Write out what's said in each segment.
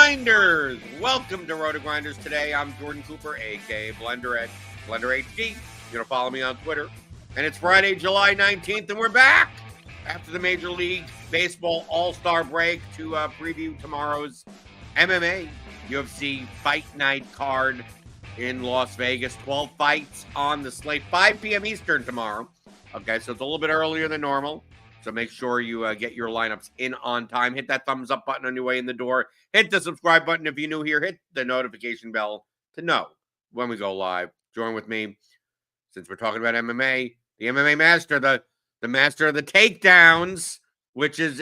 RotoGrinders! Welcome to RotoGrinders Today. I'm Jordan Cooper, a.k.a. BlenderHD. You're going to follow me on Twitter. And it's Friday, July 19th, and we're back after the Major League Baseball All-Star break to preview tomorrow's MMA UFC Fight Night card in Las Vegas. 12 fights on the slate, 5 p.m. Eastern tomorrow. Okay, so it's a little bit earlier than normal. So make sure you get your lineups in on time. Hit that thumbs up button on your way in the door. Hit the subscribe button if you're new here. Hit the notification bell to know when we go live. Join with me, since we're talking about MMA, the MMA master, the master of the takedowns, which is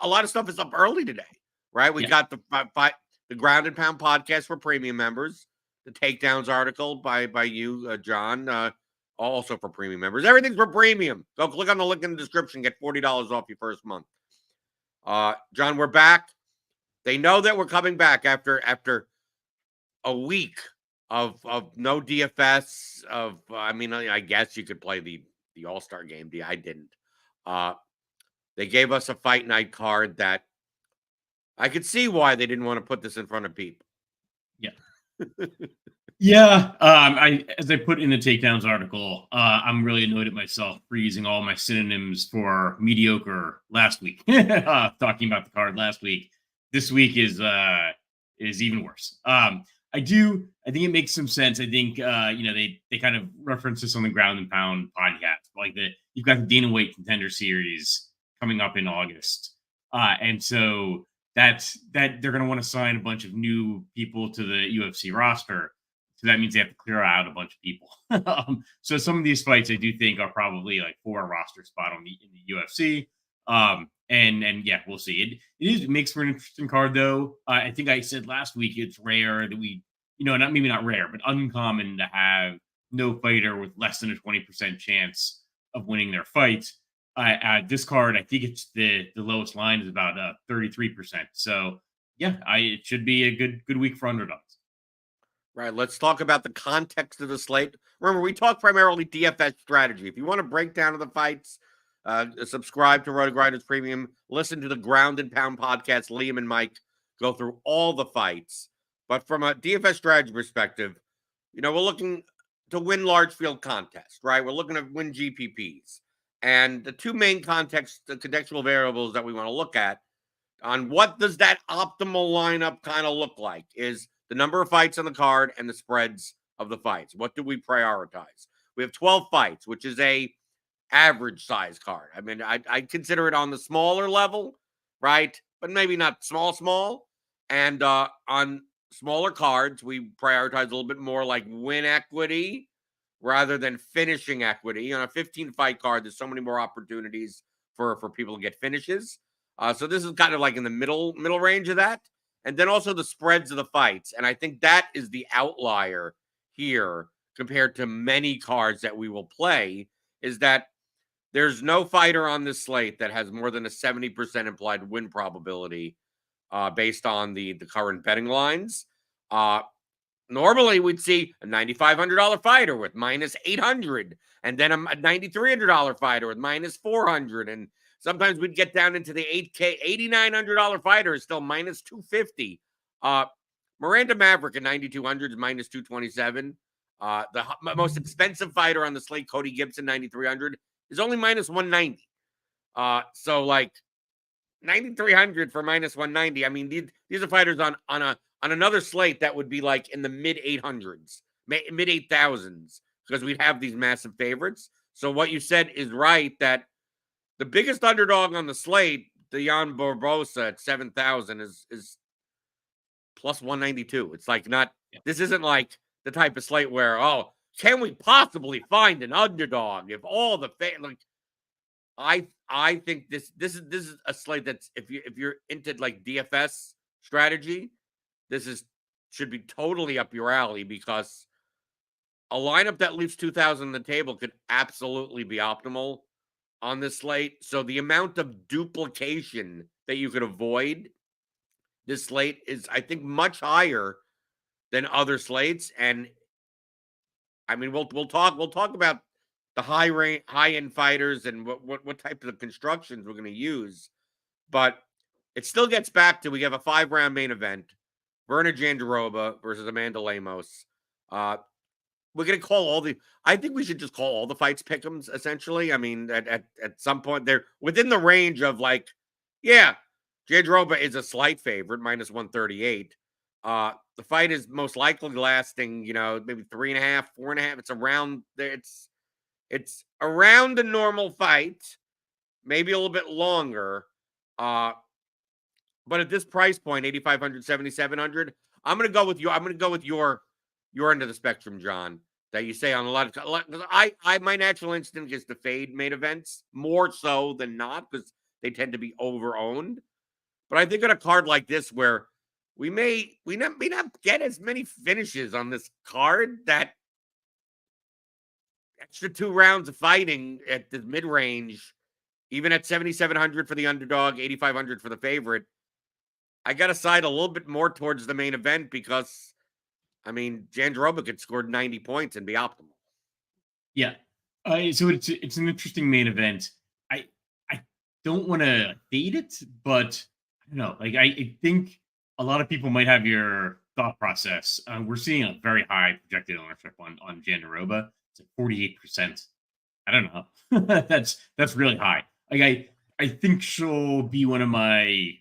a lot of stuff is up early today, right? We got the Ground and Pound podcast for premium members, the takedowns article by you, John, also for premium members. Everything's for premium. Go click on the link in the description. Get $40 off your first month. John, we're back. They know that we're coming back after a week of no DFS. I guess you could play the All-Star game. I didn't. They gave us a fight night card that I could see why they didn't want to put this in front of people. Yeah. Yeah, as I put in the takedowns article, I'm really annoyed at myself for using all my synonyms for mediocre last week. Talking about the card last week, this week is even worse. I think it makes some sense. I think they kind of reference this on the Ground and Pound podcast, like you've got the Dana White Contender Series coming up in August, and so that they're going to want to sign a bunch of new people to the UFC roster. So that means they have to clear out a bunch of people. So some of these fights I do think are probably like for a roster spot in the UFC. And yeah, we'll see. It makes for an interesting card though. I think I said last week it's rare that we, not rare, but uncommon to have no fighter with less than a 20% chance of winning their fight. This card, I think it's the lowest line is about 33%. So yeah, it should be a good week for underdogs. Right, let's talk about the context of the slate. Remember, we talk primarily DFS strategy. If you want to break down the fights, subscribe to RotoGrinders Premium. Listen to the Ground and Pound podcast. Liam and Mike go through all the fights. But from a DFS strategy perspective, we're looking to win large field contests, right? We're looking to win GPPs. And the two main contextual variables that we want to look at on what does that optimal lineup kind of look like is the number of fights on the card and the spreads of the fights. What do we prioritize? We have 12 fights, which is a average size card. I mean, I consider it on the smaller level, right? But maybe not small. And on smaller cards, we prioritize a little bit more like win equity rather than finishing equity. On a 15-fight card, there's so many more opportunities for people to get finishes. So this is kind of like in the middle range of that. And then also the spreads of the fights. And I think that is the outlier here compared to many cards that we will play, is that there's no fighter on this slate that has more than a 70% implied win probability based on the current betting lines. Normally, we'd see a $9,500 fighter with minus 800, and then a $9,300 fighter with minus 400, and sometimes we'd get down into the $8,900 fighter is still minus 250. Miranda Maverick at 9,200 is minus 227. The most expensive fighter on the slate, Cody Gibson, 9,300, is only minus 190. So like 9,300 for minus 190. I mean, these are fighters on another slate that would be like in the mid 800s, mid 8,000s, because we'd have these massive favorites. So what you said is right, that the biggest underdog on the slate, Dejan Barbosa at 7,000 is plus 192. It's like this isn't like the type of slate where, can we possibly find an underdog if all the I think this is a slate that's if you're into like DFS strategy, should be totally up your alley, because a lineup that leaves 2,000 on the table could absolutely be optimal on this slate. So the amount of duplication that you could avoid this slate is, I think, much higher than other slates. And I mean, we'll talk about the high end fighters and what type of constructions we're going to use, but it still gets back to, we have a 5-round main event. Verna Jandiroba versus Amanda Lemos. We're gonna call all the. I think we should just call all the fights pick'ems. Essentially, I mean, at some point they're within the range of like, yeah, Jandiroba is a slight favorite, -138. The fight is most likely lasting, maybe 3.5, 4.5. It's around there. It's around a normal fight, maybe a little bit longer. But at this price point, 8,500, 7,700, I'm gonna go with you. I'm gonna go with your end of the spectrum, John. That you say on a lot of my natural instinct is to fade main events more so than not because they tend to be over owned. But I think on a card like this where we may not get as many finishes on this card, that extra 2 rounds of fighting at the mid range, even at 7,700 for the underdog, 8,500 for the favorite, I got to side a little bit more towards the main event because, I mean, Jandiroba could score 90 points and be optimal. Yeah. So it's an interesting main event. I don't want to fade it, but I don't know. Like I think a lot of people might have your thought process. We're seeing a very high projected ownership on Jandiroba. It's at 48%. I don't know. that's really high. Like I think she'll be one of my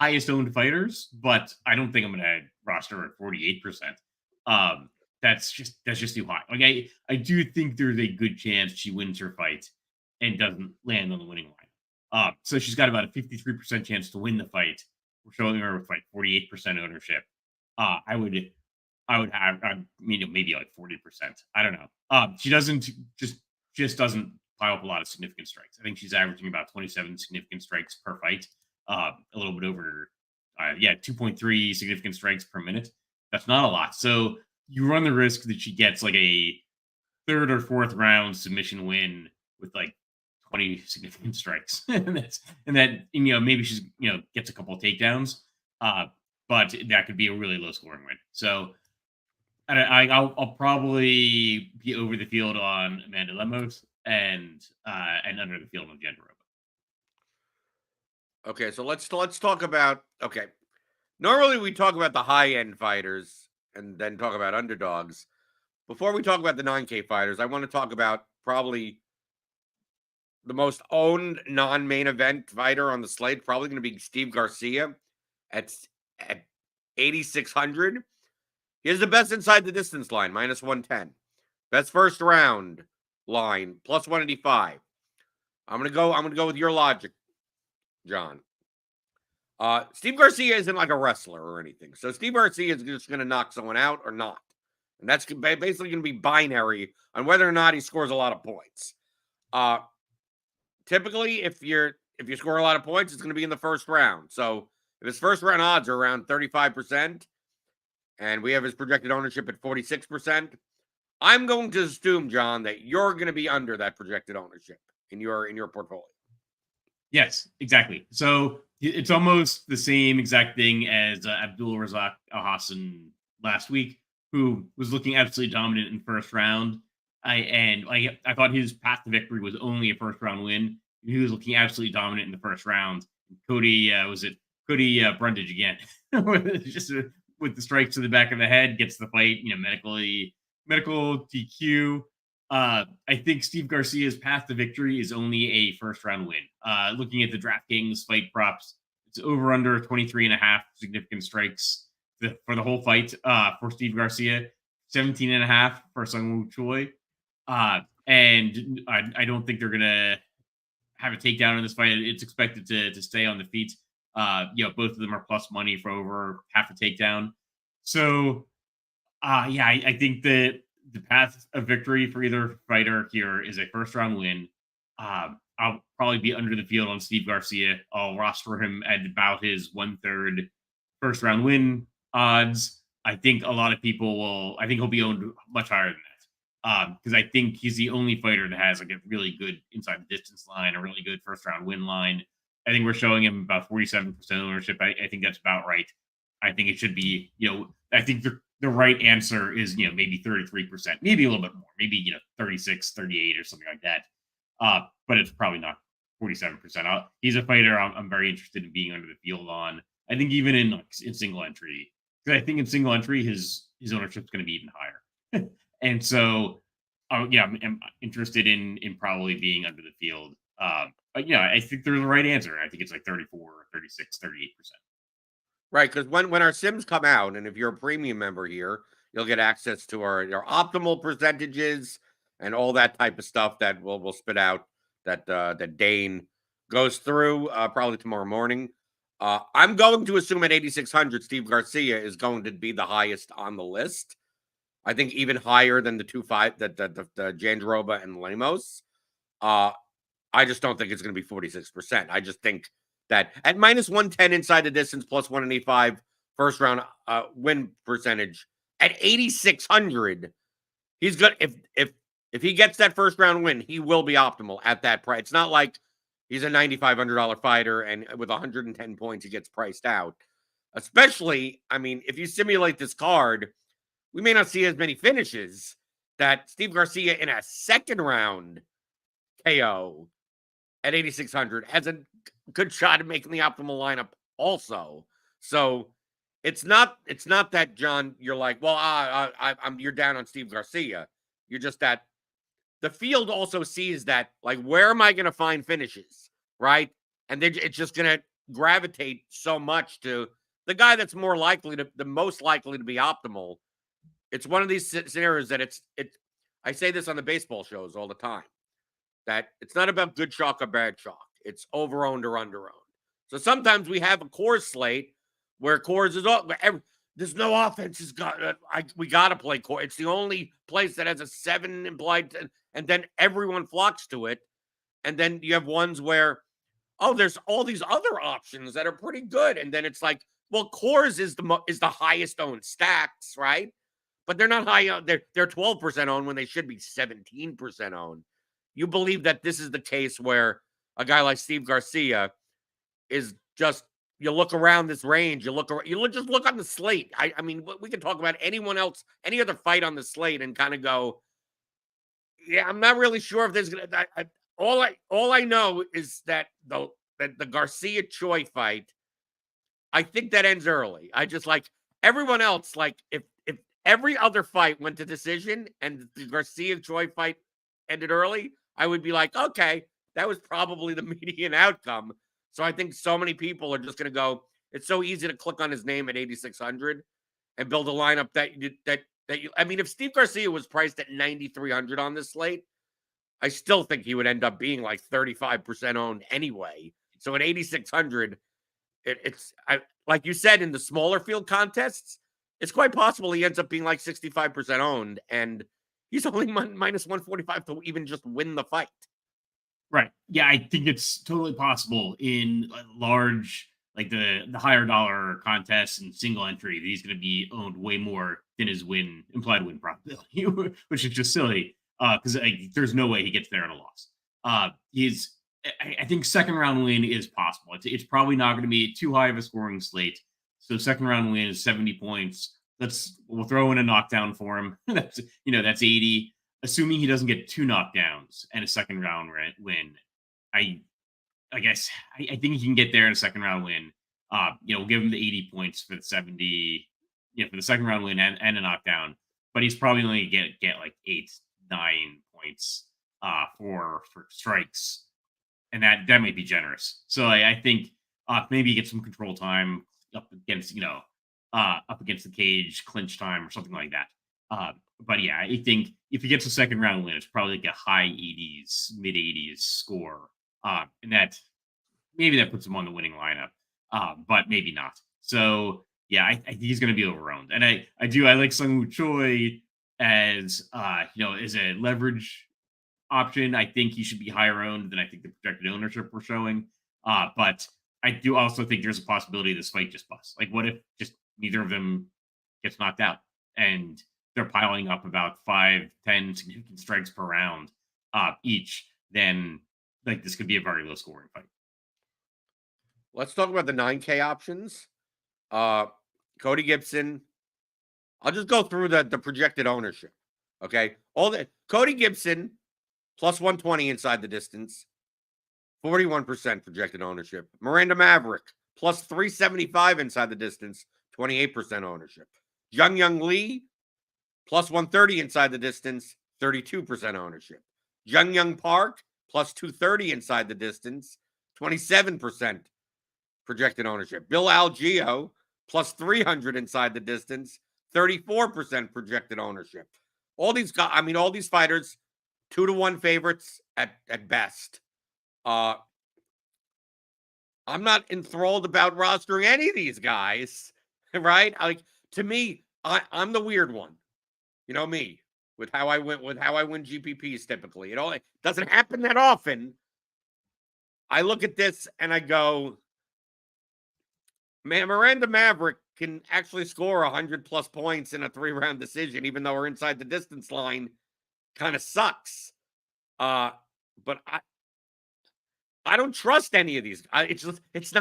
highest owned fighters, but I don't think I'm gonna roster her at 48%. That's just too high. Like I do think there's a good chance she wins her fight and doesn't land on the winning line. So she's got about a 53% chance to win the fight. We're showing her with like 48% ownership. I would have, maybe like 40%. I don't know. She doesn't just doesn't pile up a lot of significant strikes. I think she's averaging about 27 significant strikes per fight. A little bit over, 2.3 significant strikes per minute. That's not a lot. So you run the risk that she gets like a third or fourth round submission win with like 20 significant strikes, and maybe she's gets a couple of takedowns, but that could be a really low scoring win. So I'll probably be over the field on Amanda Lemos and under the field on Jandiroba. Okay, so let's talk about Normally we talk about the high end fighters and then talk about underdogs. Before we talk about the 9K fighters, I want to talk about probably the most owned non-main event fighter on the slate, probably going to be Steve Garcia at 8,600. He has the best inside the distance line, -110. Best first round line, +185. I'm gonna go with your logic, John. Steve Garcia isn't like a wrestler or anything. So Steve Garcia is just going to knock someone out or not. And that's basically going to be binary on whether or not he scores a lot of points. Typically, if you score a lot of points, it's going to be in the first round. So if his first round odds are around 35%, and we have his projected ownership at 46%, I'm going to assume, John, that you're going to be under that projected ownership in your portfolio. Yes, exactly. So it's almost the same exact thing as Abdul Razak Al Hassan last week, who was looking absolutely dominant in first round. I thought his path to victory was only a first round win. He was looking absolutely dominant in the first round. Cody Brundage again, just with the strikes to the back of the head, gets the fight. Medical DQ. I think Steve Garcia's path to victory is only a first round win. Looking at the DraftKings fight props, it's over under 23.5 significant strikes for the whole fight for Steve Garcia, 17.5 for Sungwoo Choi. And I don't think they're going to have a takedown in this fight. It's expected to stay on the feet. Both of them are plus money for over half a takedown. So, I think that the path of victory for either fighter here is a first round win. I'll probably be under the field on Steve Garcia. I'll roster him at about his 1/3 first round win odds. I think a lot of people will. I think he'll be owned much higher than that because I think he's the only fighter that has like a really good inside the distance line, a really good first round win line. I think we're showing him about 47% ownership. I think that's about right. I think it should be. I think the right answer is maybe 33%, maybe a little bit more, maybe 36, 38 or something like that. But it's probably not 47%. He's a fighter I'm very interested in being under the field on. I think even in single entry, because I think in single entry his ownership's going to be even higher, and so yeah, I'm interested in probably being under the field. But yeah, I think there's a right answer. I think it's like 34, 36, 38%. Right, because when our sims come out, and if you're a premium member here, you'll get access to our optimal percentages and all that type of stuff that we'll spit out that Dane goes through probably tomorrow morning. I'm going to assume at 8,600, Steve Garcia is going to be the highest on the list. I think even higher than the 2-5 the Jandiroba and Lemos. I just don't think it's going to be 46%. I just think that at minus 110 inside the distance, plus 185 first round win percentage at 8,600, he's good. If he gets that first round win, he will be optimal at that price. It's not like he's a $9,500 fighter and with 110 points he gets priced out. Especially, I mean, if you simulate this card, we may not see as many finishes that Steve Garcia in a second round KO at 8,600 has a good shot at making the optimal lineup also. So it's not that, John, you're like, well, you're down on Steve Garcia. You're just that the field also sees that, like, where am I going to find finishes, right? And it's just going to gravitate so much to the guy that's the most likely to be optimal. It's one of these scenarios that I say this on the baseball shows all the time, that it's not about good chalk or bad chalk. It's over-owned or under-owned. So sometimes we have a Coors slate where Coors is all, there's no offense. We got to play Coors. It's the only place that has a 7 implied, and then everyone flocks to it. And then you have ones where, there's all these other options that are pretty good. And then it's like, well, Coors is the highest owned stacks, right? But they're not high. They're 12% owned when they should be 17% owned. You believe that this is the case where a guy like Steve Garcia is just, you look around this range, just look on the slate. I mean, we can talk about anyone else, any other fight on the slate and kind of go, yeah, I'm not really sure if there's going to, all I know is that the Garcia Choi fight, I think that ends early. I just like everyone else, like if every other fight went to decision and the Garcia Choi fight ended early, I would be like, okay, that was probably the median outcome. So I think so many people are just going to go, it's so easy to click on his name at 8,600 and build a lineup I mean, if Steve Garcia was priced at 9,300 on this slate, I still think he would end up being like 35% owned anyway. So at 8,600, it's like you said, in the smaller field contests, it's quite possible he ends up being like 65% owned, and he's only minus 145 to even just win the fight. Right. Yeah, I think it's totally possible in large, like the higher dollar contests and single entry, that he's going to be owned way more than his implied win probability, which is just silly. Because there's no way he gets there in a loss. I think second round win is possible. It's probably not going to be too high of a scoring slate. So second round win is 70 points. We'll throw in a knockdown for him. that's 80. Assuming he doesn't get 2 knockdowns and a second round win, I guess I think he can get there in a second round win. We'll give him the 80 points for the 70, for the second round win and a knockdown. But he's probably only get like 8, 9 points for strikes, and that might be generous. So I think maybe get some control time up against the cage, clinch time or something like that. But yeah, I think if he gets a second round win, it's probably like a high 80s, mid 80s score, and that puts him on the winning lineup, but maybe not. So yeah, I think he's going to be overowned, and I like Sungwoo Choi as as a leverage option. I think he should be higher owned than I think the projected ownership we're showing. But I do also think there's a possibility this fight just busts. Like, what if just neither of them gets knocked out and they're piling up about 5, 10 significant strikes per round each? Then like this could be a very low scoring fight. Let's talk about the 9K options. Cody Gibson. I'll just go through the projected ownership. Okay. Cody Gibson plus 120 inside the distance, 41% projected ownership. Miranda Maverick plus 375 inside the distance, 28% ownership. Jung Lee, plus 130 inside the distance, 32% ownership. Jung Park, plus 230 inside the distance, 27% projected ownership. Bill Algeo, plus 300 inside the distance, 34% projected ownership. All these guys, I mean, all these fighters, 2-1 favorites at best. I'm not enthralled about rostering any of these guys, right? Like, to me, I'm the weird one. You know me, with how I win GPPs typically. It doesn't happen that often. I look at this and I go, man, Miranda Maverick can actually score 100+ points in a 3-round decision, even though we're inside the distance line. Kind of sucks. But I don't trust any of these. It's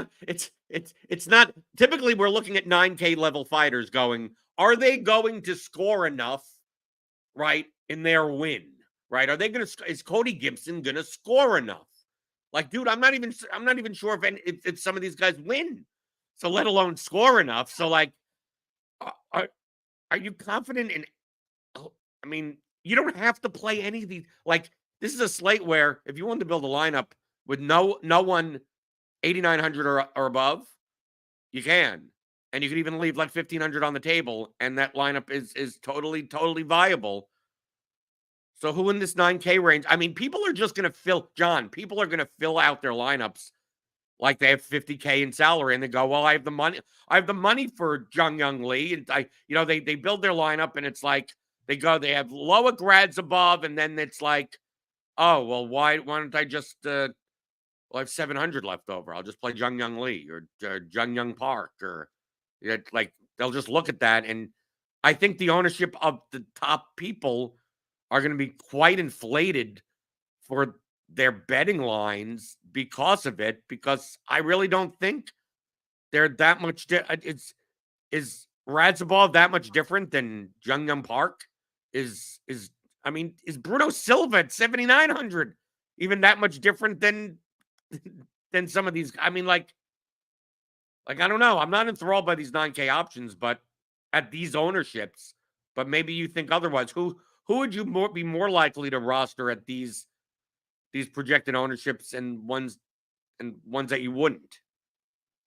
not. Typically, we're looking at 9K level fighters going, are they going to score enough, right, in their win, right? Are they going to? Is Cody Gibson going to score enough? Like, dude, I'm not even sure if some of these guys win, so let alone score enough. So, like, are you confident in? I mean, you don't have to play any of these. Like, this is a slate where if you want to build a lineup with no one 8,900 or above, you can. And you can even leave like 1,500 on the table, and that lineup is totally viable. So who in this 9K range? I mean, people are just going to people are going to fill out their lineups like they have 50K in salary, and they go, well, I have the money for Jung Lee. And they build their lineup, and it's like they have lower grads above, and then it's like, oh, well, why don't I just I have 700 left over. I'll just play Jung Lee or Jung Park, or like they'll just look at that. And I think the ownership of the top people are going to be quite inflated for their betting lines because of it, because I really don't think they're that much. Is Radzabov that much different than Jung Park? Is Bruno Silva at 7,900 even that much different than some of these? I mean, like I don't know. I'm not enthralled by these 9K options, but at these ownerships. But maybe you think otherwise. Who would you be more likely to roster at these projected ownerships, and ones that you wouldn't?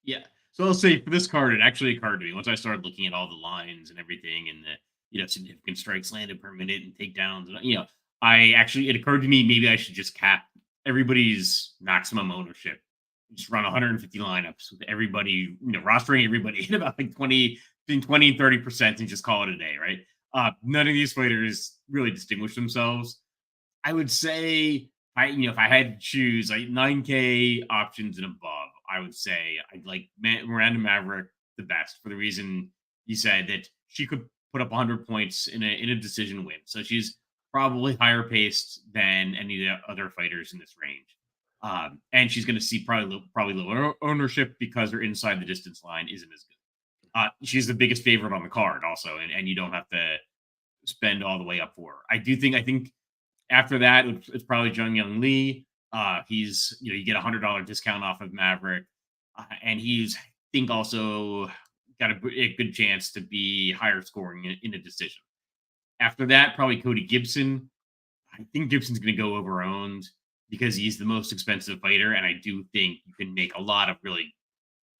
Yeah. So I'll say for this card, it actually occurred to me once I started looking at all the lines and everything, and the significant strikes landed per minute and takedowns, and it occurred to me maybe I should just cap everybody's maximum ownership. Just run 150 lineups with everybody, rostering everybody in about like 20 and 30%, and just call it a day, right? None of these fighters really distinguish themselves. I would say, if I had to choose like 9K options and above, I would say I'd like Miranda Maverick the best, for the reason you said, that she could put up 100 points in a decision win. So she's probably higher paced than any of the other fighters in this range. And she's going to see probably lower ownership because her inside the distance line isn't as good. She's the biggest favorite on the card also, and you don't have to spend all the way up for her. I think after that, it's probably Jung Lee. He's, you get $100 discount off of Maverick. And he's, I think, also got a good chance to be higher scoring in a decision. After that, probably Cody Gibson. I think Gibson's going to go over owned because he's the most expensive fighter. And I do think you can make a lot of really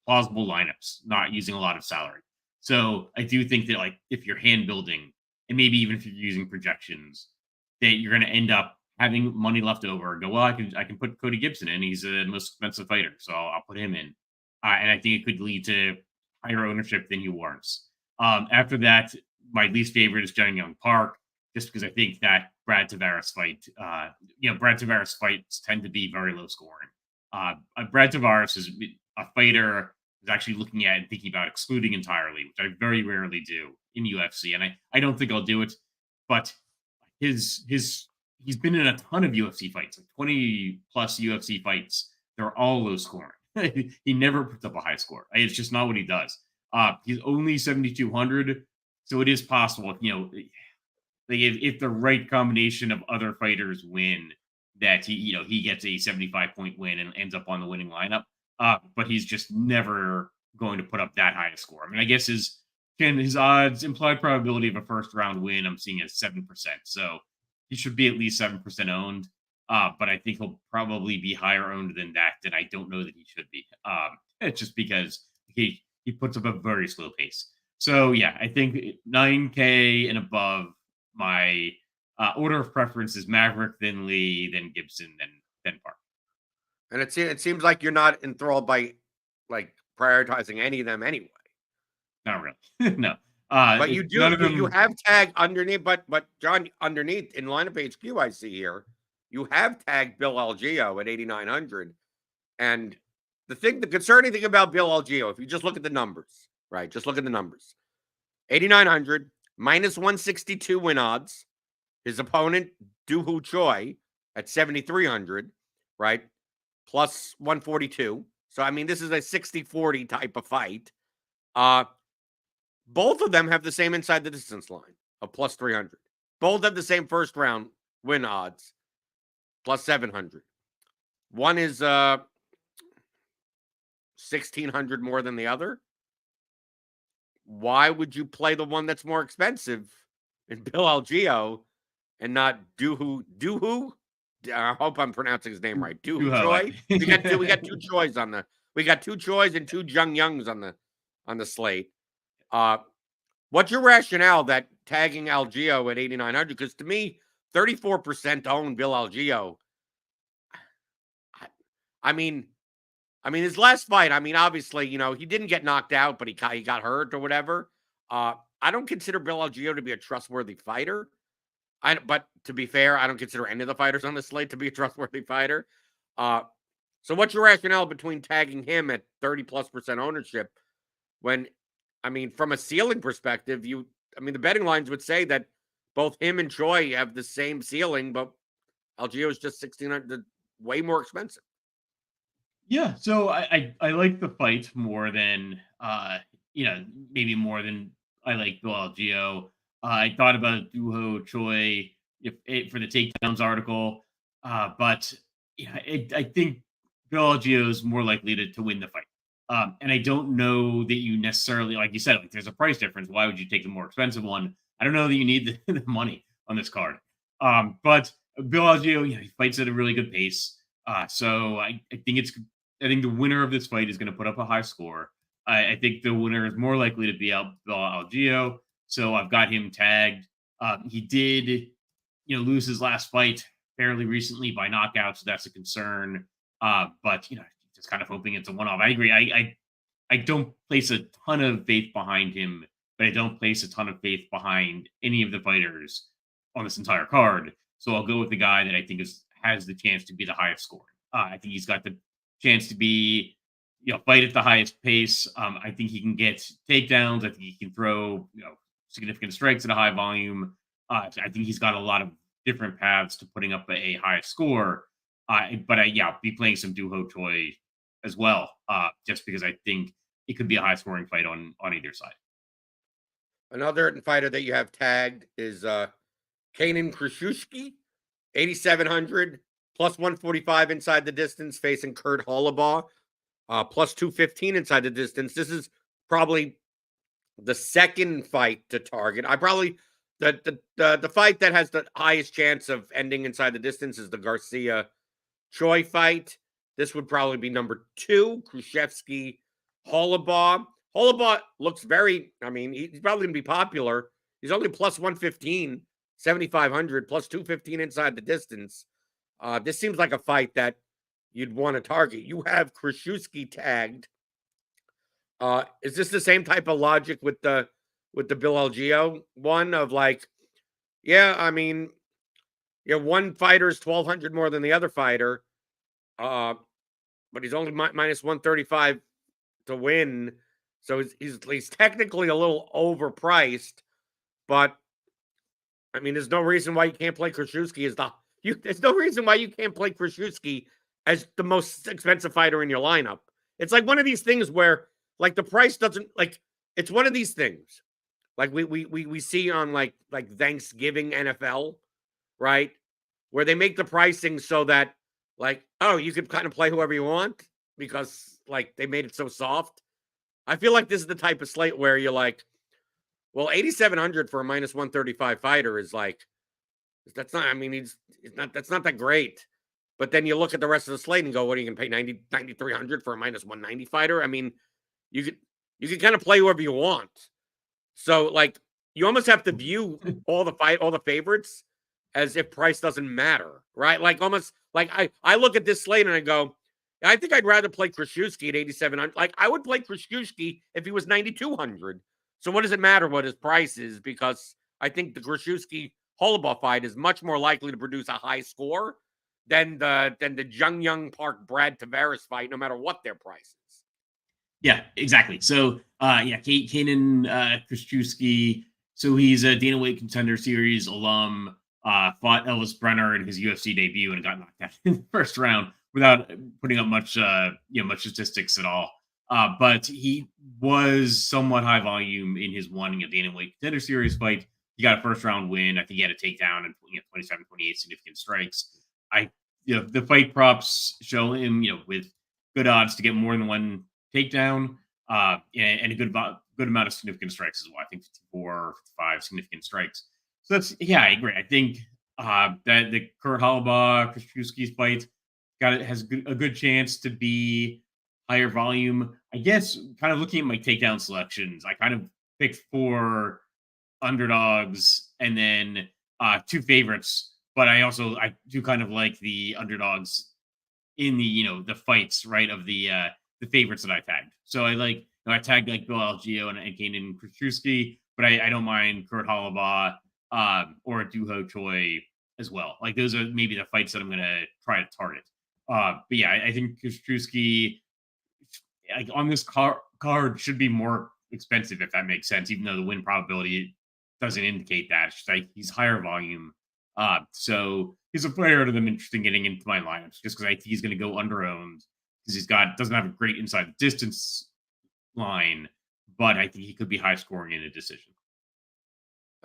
plausible lineups, not using a lot of salary. So I do think that, like, if you're hand building, and maybe even if you're using projections, that you're going to end up having money left over. Go, well, I can put Cody Gibson in. He's the most expensive fighter, so I'll put him in. And I think it could lead to higher ownership than he warrants. After that, my least favorite is Jung Park, just because I think that Brad Tavares fight, Brad Tavares fights tend to be very low scoring. Brad Tavares is a fighter who's actually looking at and thinking about excluding entirely, which I very rarely do in UFC, and I don't think I'll do it. But he's been in a ton of UFC fights, like 20 plus UFC fights. They're all low scoring. He never puts up a high score. It's just not what he does. He's only 7,200, so it is possible, if the right combination of other fighters win, that he gets a 75-point win and ends up on the winning lineup. but he's just never going to put up that high a score. I mean, I guess his odds implied probability of a first round win I'm seeing as 7%. So he should be at least 7% owned. But I think he'll probably be higher owned than that. And I don't know that he should be. It's just because he puts up a very slow pace. So yeah, I think 9K and above. My order of preference is Maverick, then Lee, then Gibson, then Park. And it seems like you're not enthralled by like prioritizing any of them anyway. Not really. No. But you do. You have tagged underneath, but John, underneath in lineup HQ, I see here, you have tagged Bill Algeo at 8,900. And the concerning thing about Bill Algeo, if you just look at the numbers, right? Just look at the numbers. 8,900 minus 162 win odds. His opponent, Doohoo Choi, at 7,300, right? Plus 142. So, I mean, this is a 60-40 type of fight. Both of them have the same inside the distance line of plus 300. Both have the same first round win odds, plus 700. One is 1,600 more than the other. Why would you play the one that's more expensive in Bill Algeo and not Doohoo? I hope I'm pronouncing his name right. Doohoo Choi. We got two Choi's on the. We got two Choi's and two Jung Youngs on the slate. What's your rationale that tagging Algeo at 8,900? Because to me, 34% own Bill Algeo. I mean, his last fight, I mean, obviously, he didn't get knocked out, but he got hurt or whatever. I don't consider Bill Algeo to be a trustworthy fighter. But to be fair, I don't consider any of the fighters on the slate to be a trustworthy fighter. So what's your rationale between tagging him at 30+% ownership when, I mean, from a ceiling perspective, the betting lines would say that both him and Choi have the same ceiling, but Algeo is just 1,600, way more expensive. Yeah, so I like the fight more than maybe more than I like Bill Algeo. I thought about Doohoo Choi for the takedowns article, but I think Bill Algeo is more likely to win the fight. And I don't know that you necessarily, like you said, like there's a price difference. Why would you take the more expensive one? I don't know that you need the money on this card. But Bill Algeo, he fights at a really good pace. So I think the winner of this fight is going to put up a high score. I think the winner is more likely to be Bill Algeo. So I've got him tagged. He did, lose his last fight fairly recently by knockout, so that's a concern. But just kind of hoping it's a one-off. I agree. I don't place a ton of faith behind him, but I don't place a ton of faith behind any of the fighters on this entire card. So I'll go with the guy that I think has the chance to be the highest scoring. I think he's got the chance to be, fight at the highest pace. I think he can get takedowns. I think he can throw, significant strikes at a high volume. I think he's got a lot of different paths to putting up a high score. But I'll be playing some Doohoo Choi as well, just because I think it could be a high scoring fight on either side. Another fighter that you have tagged is Kanan Krashuski, 8,700 plus 145 inside the distance, facing Kurt Holobaugh, plus 215 inside the distance. This is probably the second fight to target. The fight that has the highest chance of ending inside the distance is the Garcia Choi fight. This would probably be number 2, Krashevsky Holobaugh. Holobaugh looks he's probably going to be popular. He's only plus 115, 7,500, plus 215 inside the distance. This seems like a fight that you'd want to target. You have Krashevsky tagged. Is this the same type of logic with the Bill Algeo one of like, one fighter is 1,200 more than the other fighter, but he's only minus 135 to win, so he's technically a little overpriced. But I mean, there's no reason why you can't play Krashevsky there's no reason why you can't play Krashevsky as the most expensive fighter in your lineup. It's like one of these things where, like, the price doesn't, like, it's one of these things like we see on like Thanksgiving NFL, right? Where they make the pricing so that, like, oh, you can kind of play whoever you want. because like they made it so soft. I feel like this is the type of slate where you're like, well, 8,700 for a minus 135 fighter is like, that's not, I mean, he's not, that's not that great. But then you look at the rest of the slate and go, what are you going to pay 9,300 for a minus 190 fighter? I mean, you could kind of play whoever you want. So like, you almost have to view all the favorites as if price doesn't matter, right? Like almost like I look at this slate and I go, I think I'd rather play Krzyzewski at 8,700. Like I would play Krzyzewski if he was 9,200. So what does it matter what his price is? Because I think the Krzyzewski Holobaugh fight is much more likely to produce a high score than the Jung Young Park Brad Tavares fight, no matter what their price is. Yeah, exactly. So, Kanan Krzyzewski. So he's a Dana White Contender Series alum. Fought Elvis Brenner in his UFC debut and got knocked out in the first round without putting up much statistics at all. But he was somewhat high volume in his one Dana White Contender Series fight. He got a first round win. I think he had a takedown and 27, 28 significant strikes. The fight props show him, with good odds to get more than one takedown, and a good amount of significant strikes as well. I think 54, 55 significant strikes. So I agree. I think that the Kurt Holobaugh Krzyzewski's fight has a good chance to be higher volume. I guess kind of looking at my takedown selections, I kind of picked 4 underdogs and then 2 favorites. But I do kind of like the underdogs in the fights, right, of the favorites that I tagged. So I tagged like Bill Algeo and Kanan Krzyzewski, but I don't mind Kurt Holobaugh or Duho Choi as well. Like those are maybe the fights that I'm gonna try to target. But yeah, I think Krzyzewski like on this card should be more expensive if that makes sense, even though the win probability doesn't indicate that. It's just like he's higher volume. So he's a player that I'm interested in getting into my lineups just because I think he's going to go under-owned because doesn't have a great inside distance line, but I think he could be high scoring in a decision.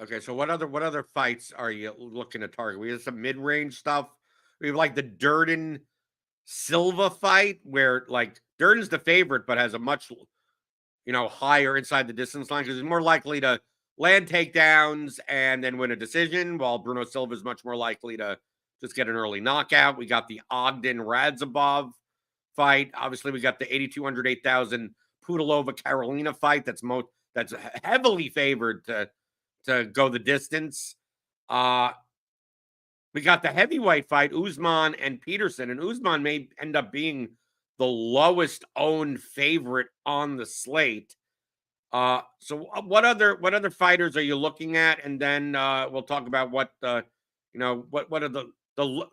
Okay, so what other fights are you looking to target? We have some mid-range stuff. We have like the Durden Silva fight where like Durden's the favorite, but has a much higher inside the distance line because he's more likely to land takedowns and then win a decision, while Bruno Silva is much more likely to just get an early knockout. We got the Ogden Radzabov fight. Obviously, we got the 8,200, 8,000 Pudilova Carolina fight. That's heavily favored to go the distance. We got the heavyweight fight, Usman and Peterson, and Usman may end up being the lowest owned favorite on the slate. So what other fighters are you looking at? And then we'll talk about what are the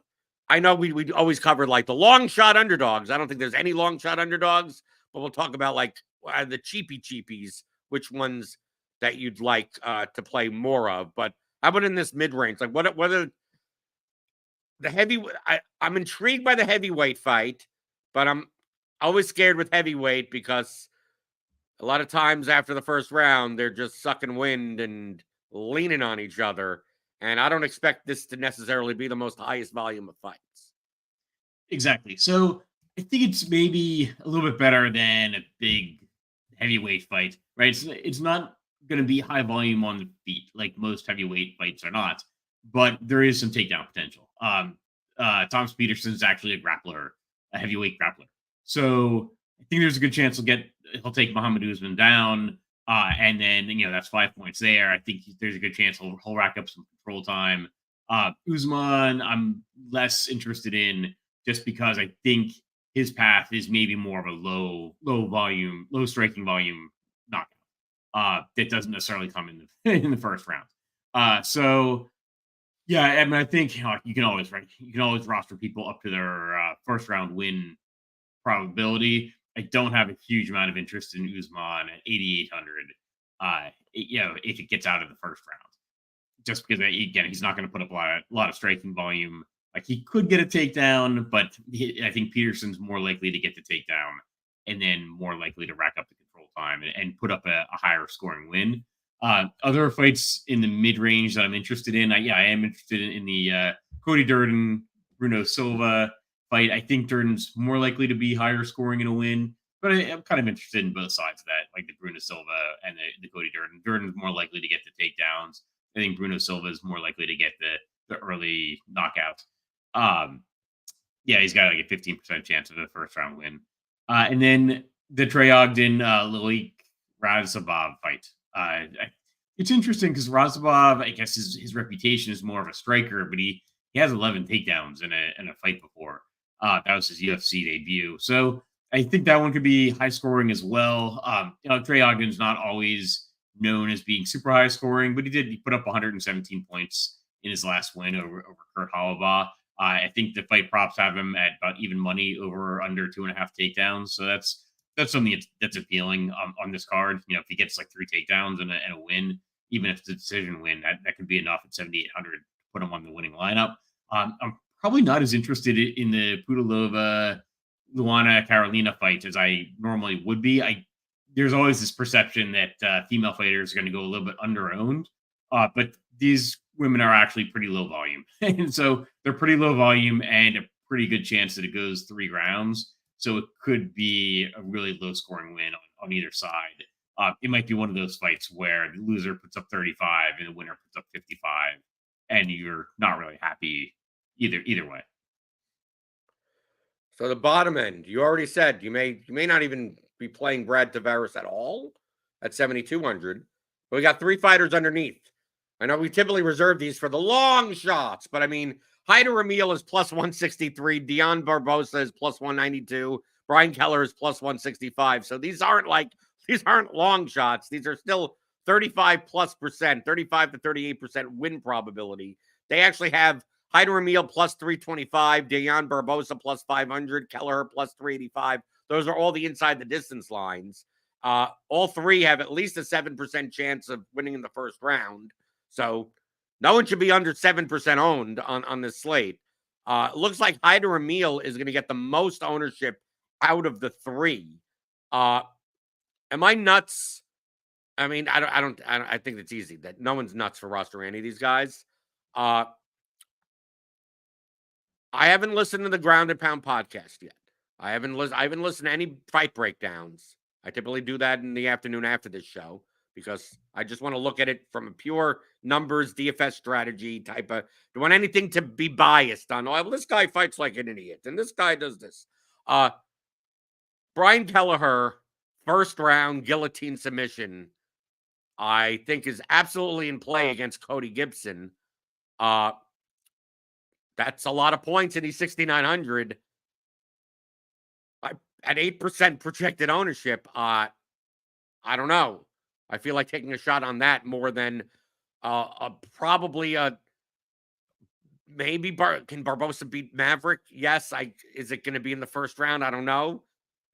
I know we always cover like the long shot underdogs. I don't think there's any long shot underdogs, but we'll talk about like the cheapies, which ones that you'd like to play more of. But how about in this mid range? Like what are the heavy? I'm intrigued by the heavyweight fight, but I'm always scared with heavyweight because a lot of times after the first round, they're just sucking wind and leaning on each other. And I don't expect this to necessarily be the most highest volume of fights. Exactly. So I think it's maybe a little bit better than a big heavyweight fight, right? It's not going to be high volume on the feet like most heavyweight fights are not, but there is some takedown potential. Thomas Peterson is actually a heavyweight grappler. So I think there's a good chance he'll take Muhammad Usman down, and then that's 5 points there. I think there's a good chance he'll rack up some control time. Usman, I'm less interested in just because I think his path is maybe more of a low striking volume knockout. That doesn't necessarily come in the first round. So yeah, I mean, I think you can always roster people up to their first round win probability. I don't have a huge amount of interest in Usman at 8,800. If it gets out of the first round, just because again he's not going to put up a lot of striking volume. Like he could get a takedown, but I think Peterson's more likely to get the takedown and then more likely to rack up the control time and put up a higher scoring win. Other fights in the mid range that I'm interested in, I am interested in the Cody Durden, Bruno Silva fight. I think Durden's more likely to be higher scoring in a win, but I'm kind of interested in both sides of that, like the Bruno Silva and the Cody Durden. Durden's more likely to get the takedowns. I think Bruno Silva is more likely to get the early knockouts. Yeah, he's got like a 15% chance of a first round win. And then the Trey Ogden Lalik Razabov fight. It's interesting because Razabov, I guess his reputation is more of a striker, but he has 11 takedowns in a fight before. That was his UFC debut. So I think that one could be high scoring as well. Trey Ogden's not always known as being super high scoring, but he put up 117 points in his last win over Kurt Halabaugh. I think the fight props have him at about even money over or under 2.5 takedowns. So that's something that's appealing on this card. If he gets like 3 takedowns and a win, even if it's a decision win, that could be enough at 7,800 to put him on the winning lineup. I'm probably not as interested in the Pudilova Luana Carolina fight as I normally would be. There's always this perception that female fighters are going to go a little bit under-owned, but these women are actually pretty low volume. And so they're pretty low volume and a pretty good chance that it goes 3 rounds. So it could be a really low scoring win on either side. It might be one of those fights where the loser puts up 35 and the winner puts up 55, and you're not really happy either way. So the bottom end, you already said you may not even be playing Brad Tavares at all at 7,200. But we got 3 fighters underneath. I know we typically reserve these for the long shots, but I mean, Haider Emil is plus 163. Dion Barbosa is plus 192. Brian Keller is plus 165. So these aren't long shots. These are still 35+%, 35 to 38% win probability. They actually have Haider Emil plus 325, Dion Barbosa plus 500, Keller plus 385. Those are all the inside the distance lines. All 3 have at least a 7% chance of winning in the first round. So no one should be under 7% owned on this slate. It looks like Haider Emil is going to get the most ownership out of the 3. Am I nuts? I mean, I think it's easy that no one's nuts for roster any of these guys. I haven't listened to the Ground and Pound podcast yet. I haven't listened to any fight breakdowns. I typically do that in the afternoon after this show because I just want to look at it from a pure numbers, DFS strategy type of. Don't want anything to be biased on. Oh, this guy fights like an idiot, and this guy does this. Brian Kelleher, first round guillotine submission, I think is absolutely in play against Cody Gibson. That's a lot of points, and he's 6,900. At 8% projected ownership, I don't know. I feel like taking a shot on that more than probably maybe can Barbosa beat Maverick? Yes. Is it going to be in the first round? I don't know.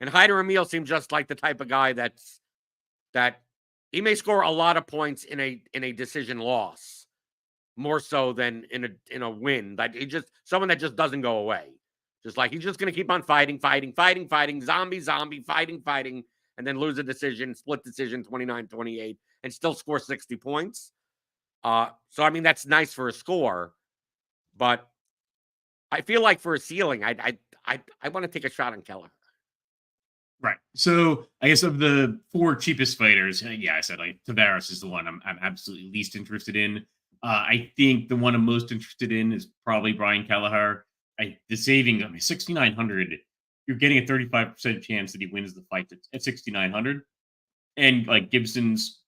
And Haider Emil seems just like the type of guy that he may score a lot of points in a decision loss, more so than in a win. That he just someone that just doesn't go away. Just like he's just going to keep on fighting, zombie, fighting, and then lose a decision, split decision, 29-28, and still score 60 points. So, I mean, that's nice for a score, but I feel like for a ceiling, I want to take a shot on Keller. Right. So I guess of the 4 cheapest fighters, yeah, I said like Tavares is the one I'm absolutely least interested in. I think the one I'm most interested in is probably Brian Kelleher. The saving, 6,900, you're getting a 35% chance that he wins the fight at 6,900. And like Cody Gibson's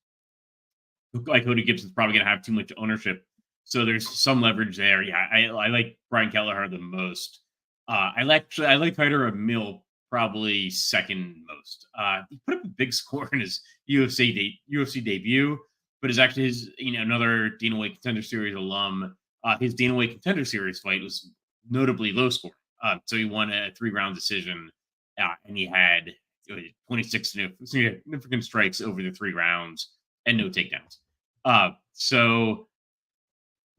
probably going to have too much ownership. So there's some leverage there. Yeah, I like Brian Kelleher the most. I like Haider Emil probably second most. He put up a big score in his UFC debut, but is actually his another Dana White Contender Series alum. His Dana White Contender Series fight was notably low score. So he won a 3-round decision, and he had 26 significant strikes over the 3 rounds and no takedowns.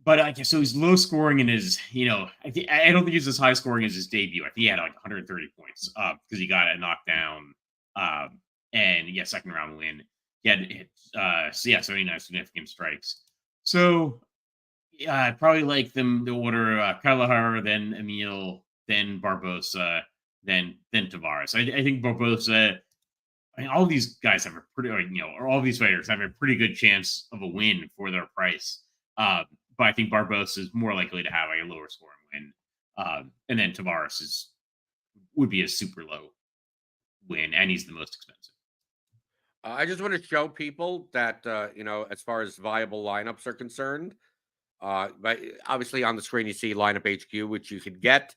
But I guess so he's low scoring in his, I don't think he's as high scoring as his debut. I think he had like 130 points because he got a knockdown and second round win. He had 79 significant strikes. So I probably like them the order Kelleher, then Emil, then Barbosa, then Tavares. I think Barbosa. I mean, all these guys have a pretty, or all these fighters have a pretty good chance of a win for their price. But I think Barbosa is more likely to have a lower scoring win, and then Tavares would be a super low win, and he's the most expensive. I just want to show people that as far as viable lineups are concerned, but obviously on the screen you see lineup HQ, which you could get.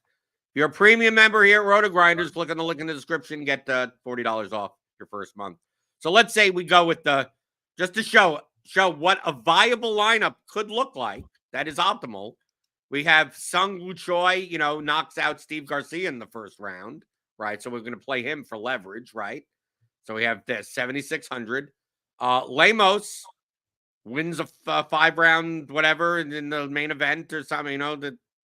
If you're a premium member here at RotoGrinders, click on the link in the description, get $40 off your first month. So let's say we go with just to show what a viable lineup could look like that is optimal. We have Sung Woo Choi, knocks out Steve Garcia in the first round, right? So we're going to play him for leverage, right? So we have this 7,600. Lemos wins a 5-round whatever in the main event or something,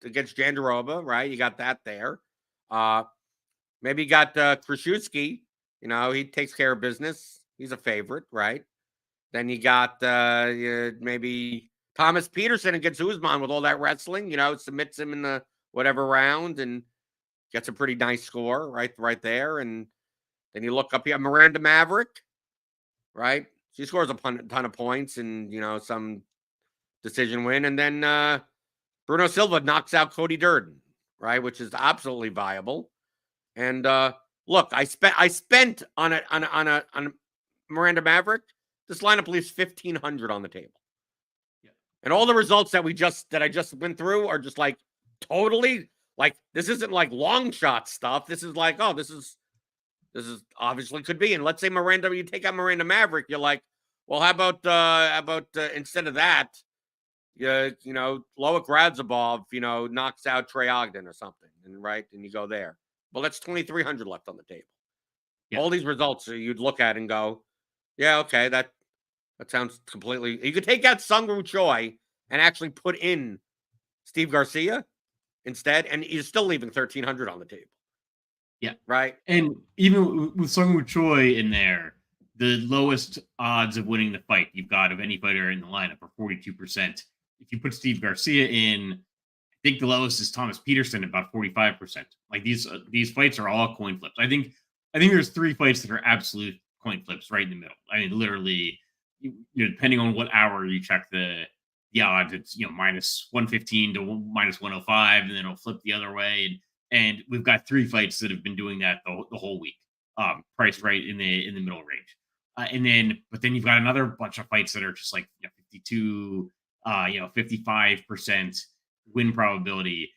against Jandiroba, right? You got that there. Maybe you got Krzyzewski. He takes care of business. He's a favorite, right? Then you got maybe Thomas Peterson against Usman with all that wrestling. Submits him in the whatever round and gets a pretty nice score right there. And then you look up here, Miranda Maverick, right? She scores a ton of points and, some decision win. And then Bruno Silva knocks out Cody Durden, right? Which is absolutely viable. And look, I spent on Miranda Maverick. This lineup leaves 1,500 on the table. Yeah. And all the results that I just went through are just like totally like, this isn't like long shot stuff. This is like, oh, this is obviously could be. And let's say you take out Miranda Maverick, you're like, well, how about instead of that, Loic Radzhabov, knocks out Trey Ogden or something, and you go there. Well, that's 2,300 left on the table. Yeah. All these results you'd look at and go, yeah, okay, that sounds completely. You could take out Sung Woo Choi and actually put in Steve Garcia instead, and you're still leaving 1,300 on the table. Yeah. Right. And even with Sung Woo Choi in there, the lowest odds of winning the fight you've got of any fighter in the lineup are 42%. If you put Steve Garcia in, I think the lowest is Thomas Peterson, about 45%. Like these fights are all coin flips. I think there's 3 fights that are absolute coin flips right in the middle. I mean, literally, depending on what hour you check the odds, it's minus 115 to minus 105, and then it'll flip the other way. And we've got 3 fights that have been doing that the whole week, priced right in the middle range. But then you've got another bunch of fights that are just like 52, 55% win probability.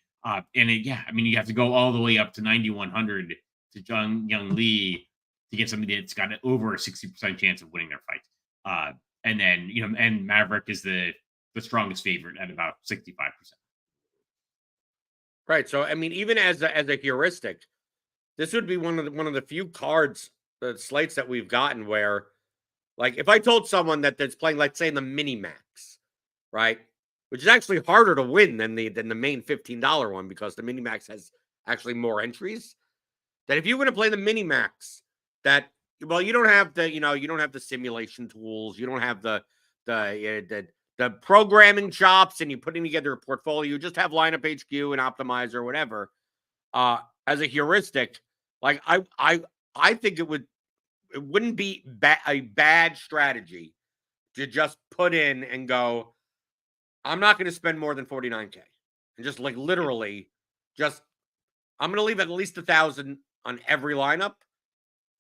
You have to go all the way up to 9,100 to Young Lee to get somebody that's got over a 60% chance of winning their fight. And then Maverick is the strongest favorite at about 65%. Right. So I mean, even as a heuristic, this would be one of the few cards, the slates that we've gotten where, like, if I told someone that's playing, let's say, in the mini max, right, which is actually harder to win than the main $15 one because the mini max has actually more entries. That if you're going to play the mini max, you don't have the simulation tools, you don't have the programming chops, and you putting together a portfolio. You just have lineup HQ and optimizer or whatever. As a heuristic, like I think it wouldn't be a bad strategy to just put in and go, I'm not going to spend more than 49K, and just like literally I'm going to leave at least 1,000 on every lineup.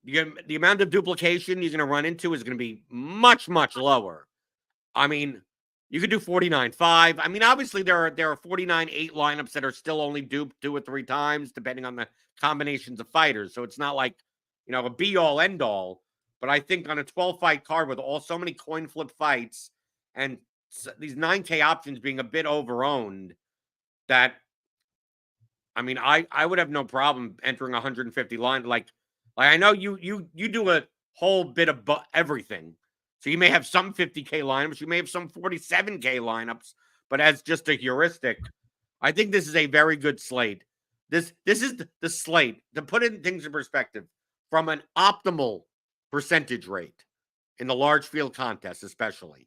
The amount of duplication you're going to run into is going to be much, much lower. I mean, you could do 49.5. I mean, obviously there are 49.8 lineups that are still only duped 2 or 3 times, depending on the combinations of fighters. So it's not like, a be-all, end-all. But I think on a 12-fight card with so many coin flip fights and these 9K options being a bit overowned, that, I mean, I would have no problem entering 150 line. Like I know you do a whole bit of everything. So you may have some 50K lineups, you may have some 47K lineups, but as just a heuristic, I think this is a very good slate. This is the slate, to put things in perspective, from an optimal percentage rate in the large field contest, especially.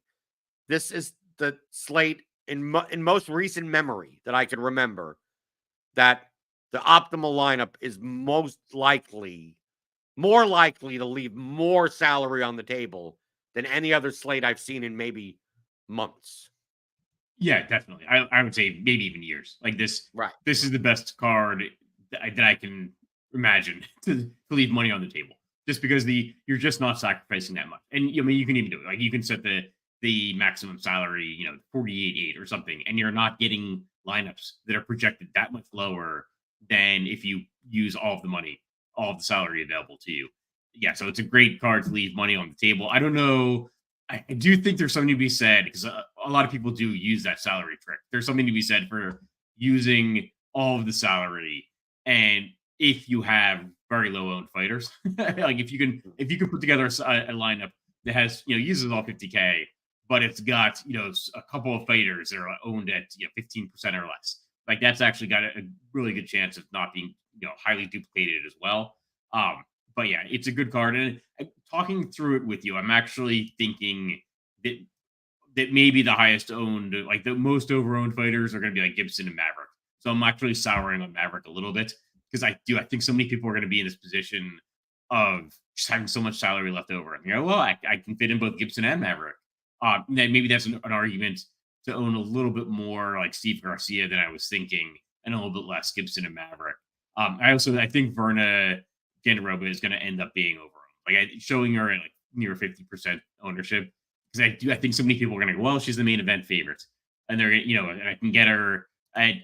This is the slate in most recent memory that I could remember, that the optimal lineup is more likely to leave more salary on the table than any other slate I've seen in maybe months. Yeah, definitely. I would say maybe even years. Like this, Right. this is the best card that I can imagine to leave money on the table. Just because you're just not sacrificing that much. And I mean, you can even do it. Like you can set the maximum salary, 48.8 or something, and you're not getting lineups that are projected that much lower than if you use all of the money, all of the salary available to you. Yeah, so it's a great card to leave money on the table. I don't know. I do think there's something to be said because a lot of people do use that salary trick. There's something to be said for using all of the salary, and if you have very low owned fighters, like if you can put together a lineup that has uses all 50K, but it's got a couple of fighters that are owned at 15% or less, like that's actually got a really good chance of not being highly duplicated as well. But yeah, it's a good card. And talking through it with you, I'm actually thinking that maybe the highest owned, like the most overowned fighters are going to be like Gibson and Maverick. So I'm actually souring on Maverick a little bit because I think so many people are going to be in this position of just having so much salary left over. And well, I can fit in both Gibson and Maverick. Then maybe that's an argument to own a little bit more like Steve Garcia than I was thinking, and a little bit less Gibson and Maverick. I think Verna Jandiroba is going to end up being overowned. Like showing her at like near 50% ownership, because I think so many people are going to go, well, she's the main event favorite, and they're and I can get her at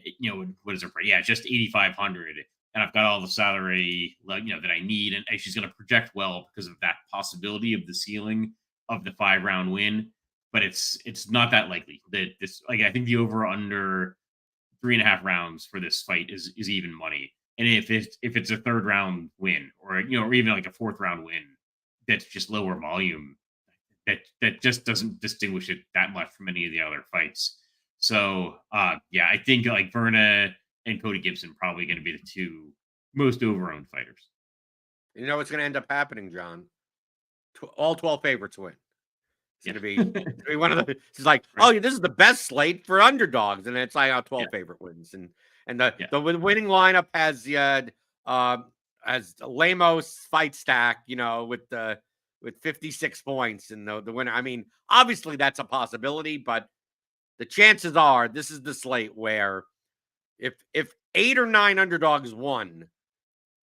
what is her price? Yeah, just 8,500, and I've got all the salary that I need, and she's going to project well because of that possibility of the ceiling of the 5-round win, but it's not that likely that this, like, I think the over under 3.5 rounds for this fight is even money. And if it's a 3rd round win or or even like a 4th round win, that's just lower volume, that just doesn't distinguish it that much from any of the other fights. So yeah, I think like Verna and Cody Gibson probably going to be the two most overowned fighters. You know what's going to end up happening, John? All 12 favorites win. It's going to be one of the. It's like, right. Oh, this is the best slate for underdogs, and it's like 12 favorite wins, and the winning lineup has Lemos fight stack, with 56 points, and the winner. I mean, obviously that's a possibility, but the chances are this is the slate where if 8 or 9 underdogs won,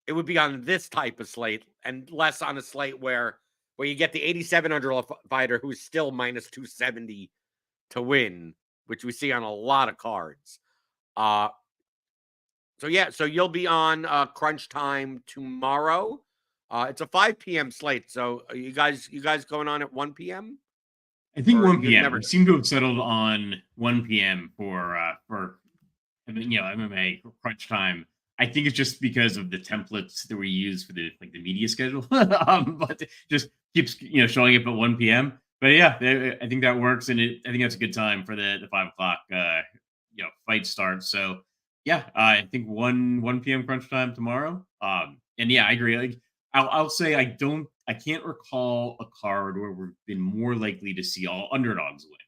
it would be on this type of slate and less on a slate where you get the 8,700 fighter who's still minus 270 to win, which we see on a lot of cards. So you'll be on Crunch Time tomorrow. It's a 5 p.m. slate. So are you guys going on at 1 p.m.? I think 1 p.m. We seem to have settled on 1 p.m. for MMA Crunch Time. I think it's just because of the templates that we use for the media schedule, but it just keeps showing up at 1 p.m. But yeah, I think that works, and I think that's a good time for the 5 o'clock fight start. So yeah, I think 1 p.m. Crunch Time tomorrow. And yeah, I agree. Like I'll say I can't recall a card where we've been more likely to see all underdogs win.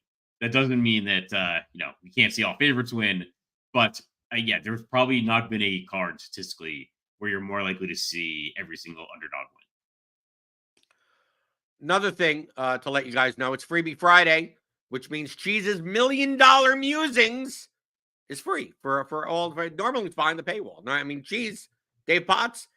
That doesn't mean that we can't see all favorites win, but yeah, there's probably not been a card statistically where you're more likely to see every single underdog win. Another thing to let you guys know, it's Freebie Friday, which means Cheese's $1 Million Musings is free for all. Normally, it's behind the paywall. No, I mean, Dave Potts,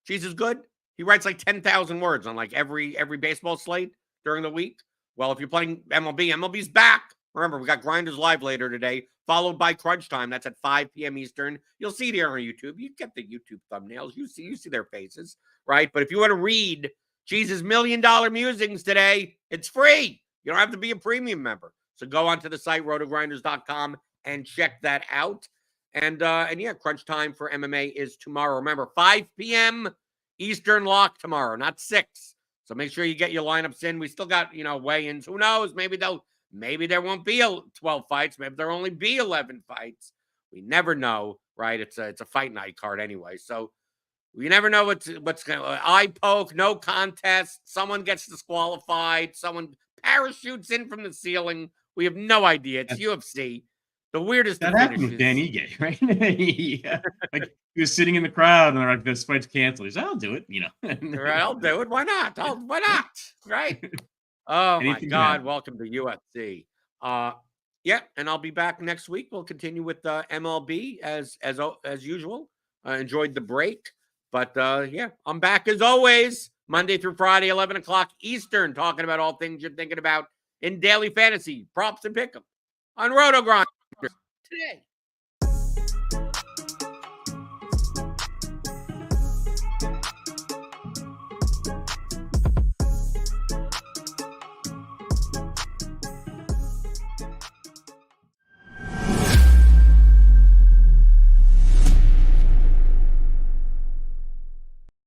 Cheese is good. He writes like 10,000 words on like every baseball slate during the week. Well, if you're playing MLB's back. Remember, we got Grinders Live later today, followed by Crunch Time. That's at 5 p.m. Eastern. You'll see it here on YouTube. You get the YouTube thumbnails. You see their faces, right? But if you want to read Cheese's $1 Million Musings today, it's free. You don't have to be a premium member. So go onto the site, RotoGrinders.com, and check that out. And yeah, Crunch Time for MMA is tomorrow. Remember, 5 p.m. Eastern lock tomorrow, not 6. So make sure you get your lineups in. We still got, weigh-ins. Who knows? Maybe there won't be 12 fights. Maybe there'll only be 11 fights. We never know, right? It's a fight night card anyway. So we never know what's going to eye poke, no contest. Someone gets disqualified. Someone parachutes in from the ceiling. We have no idea. It's UFC. The weirdest That of happened with Dan finishes. Ige, right? Yeah. Like he was sitting in the crowd and they're like, this fight's canceled. He's like, I'll do it, Right, I'll do it. Why not? Why not? Right? Oh my Anything can God! happen. Welcome to UFC. Yeah, and I'll be back next week. We'll continue with MLB as usual. I enjoyed the break, but yeah, I'm back as always Monday through Friday, 11 o'clock Eastern, talking about all things you're thinking about in daily fantasy props and pick'em on RotoGrinders Today.